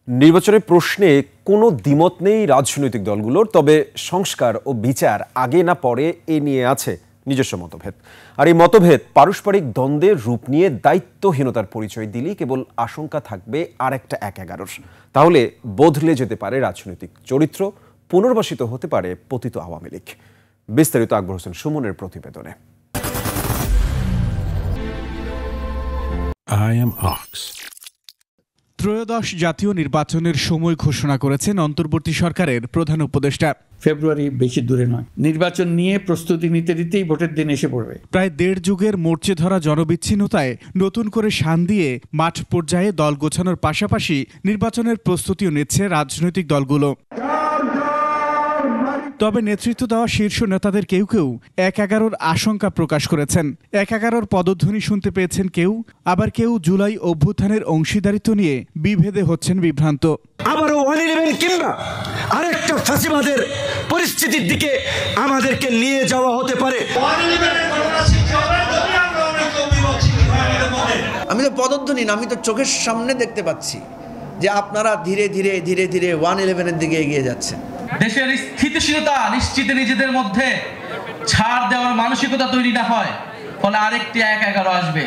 নির্বাচনের প্রশ্নে কোনো দ্বিমত নেই রাজনৈতিক দলগুলোর, তবে সংস্কার ও বিচার আগে না পরে এ নিয়ে আছে নিজস্ব মতভেদ। আর এই মতভেদ পারস্পরিক দ্বন্দ্বের রূপ নিয়ে দায়িত্বহীনতার পরিচয় দিলেই কেবল আশঙ্কা থাকবে আর একটা ১/১১। তাহলে বদলে যেতে পারে রাজনৈতিক চরিত্র, পুনর্বাসিত হতে পারে পতিত আওয়ামী লীগ। বিস্তারিত আকবর হোসেন সুমনের প্রতিবেদনে। ত্রয়োদশ জাতীয় নির্বাচনের সময় ঘোষণা করেছেন অন্তর্বর্তী সরকারের প্রধান উপদেষ্টা। ফেব্রুয়ারি বেশি দূরে নয়, নির্বাচন নিয়ে প্রস্তুতি নিতে নিতেই ভোটের দিন এসে পড়বে। প্রায় দেড় যুগের মরচে ধরা জনবিচ্ছিন্নতায় নতুন করে শান দিয়ে মাঠ পর্যায়ে দল গোছানোর পাশাপাশি নির্বাচনের প্রস্তুতিও নিচ্ছে রাজনৈতিক দলগুলো। তবে নেতৃত্ব দেওয়া শীর্ষ নেতাদের কেউ কেউ ১/১১ আশঙ্কা প্রকাশ করেছেন। ১/১১ পদধ্বনি শুনতে পেয়েছেন কেউ, আবার কেউ জুলাই অভ্যুত্থানের অংশীদারিত্ব নিয়ে বিভেদে হচ্ছেন বিভ্রান্ত। আবারও 111 কিংবা আরেকটা ফাঁসিবাদের পরিস্থিতির দিকে আমাদেরকে নিয়ে যাওয়া হতে পারে। আমি তো পদধ্বনি না, আমি তো চোখের সামনে দেখতে পাচ্ছি যে আপনারা ধীরে ধীরে ধীরে ধীরে 111-এর দিকে এগিয়ে যাচ্ছেন। দেশের স্থিতিশীলতা নিশ্চিতে নিজেদের মধ্যে ছাড় দেওয়ার মানসিকতা তৈরি না হয়, ফলে আরেকটি ১/১১ আসবে।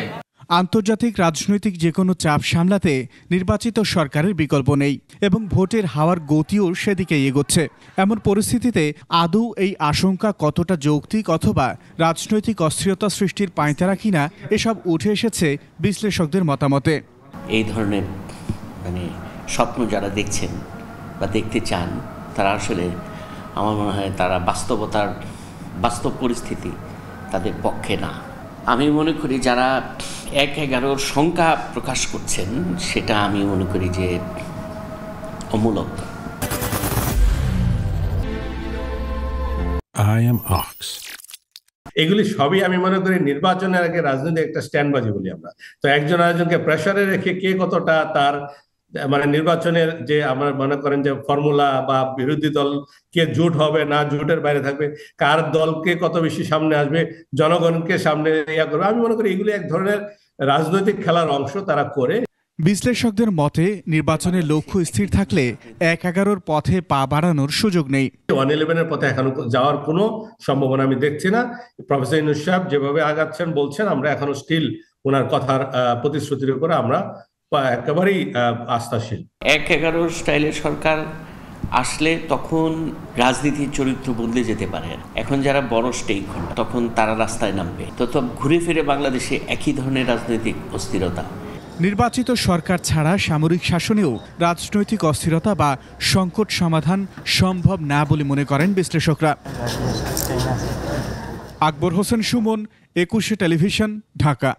আন্তর্জাতিক রাজনৈতিক যে কোনো চাপ সামলাতে নির্বাচিত সরকারের বিকল্প নেই এবং ভোটের হাওয়ার গতিও সেদিকে এগোচ্ছে। এমন পরিস্থিতিতে আদৌ এই আশঙ্কা কতটা যৌক্তিক অথবা রাজনৈতিক অস্থিরতা সৃষ্টির পাঁয়তারা কিনা, এসব উঠে এসেছে বিশ্লেষকদের মতামতে। এই ধরনের স্বপ্ন যারা দেখছেন বা দেখতে চান, তারা আসলে আমার মনে হয় তারা বাস্তব পরিস্থিতি তাদের পক্ষে না। আমি মনে করি যারা ১/১১ শঙ্কা প্রকাশ করছেন, সেটা আমি মনে করি যে অমূলক। এগুলি সবই আমি মনে করি নির্বাচনের আগে রাজনীতি একটা স্ট্যান্ডবাজি বলি আমরা। তো একজন আরেকজনকে প্রেসারে রেখে কে কতটা তার নির্বাচনের যে আমরা মনে করেন যে ফর্মুলা বা বিরোধী দল কে জোট হবে না জোটের বাইরে থাকবে, কার দলকে কত বেশি সামনে আসবে, জনগণকে সামনে ইয়া করবে, আমি মনে করি এগুলি এক ধরনের রাজনৈতিক খেলার অংশ তারা করে। বিশ্লেষকদের মতে নির্বাচনের লক্ষ্য স্থির থাকলে ১/১১ পথে পা বাড়ানোর সুযোগ নেই। 111-এর পথে এখনো যাওয়ার কোনো সম্ভাবনা আমি দেখছি না। প্রফেসর ইউনূস সাহেব যেভাবে আগাচ্ছেন বলছেন, আমরা এখনো স্টিল ওনার কথার প্রতিশ্রুতির উপরে আমরা একেবারেই আস্থাশীল। ১/১১ স্টাইলের সরকার আসলে তখন রাজনীতির চরিত্র বদলে যেতে পারে। এখন যারা বড় স্টেক হোল্ডার, তখন তারা রাস্তায় নামবে, তো ঘুরে ফিরে বাংলাদেশে একই ধরনের রাজনৈতিক অস্থিরতা। নির্বাচিত সরকার ছাড়া সামরিক শাসনেও রাজনৈতিক অস্থিরতা বা সংকট সমাধান সম্ভব না বলে মনে করেন বিশ্লেষকরা। আকবর হোসেন সুমন, ২১ টেলিভিশন, ঢাকা।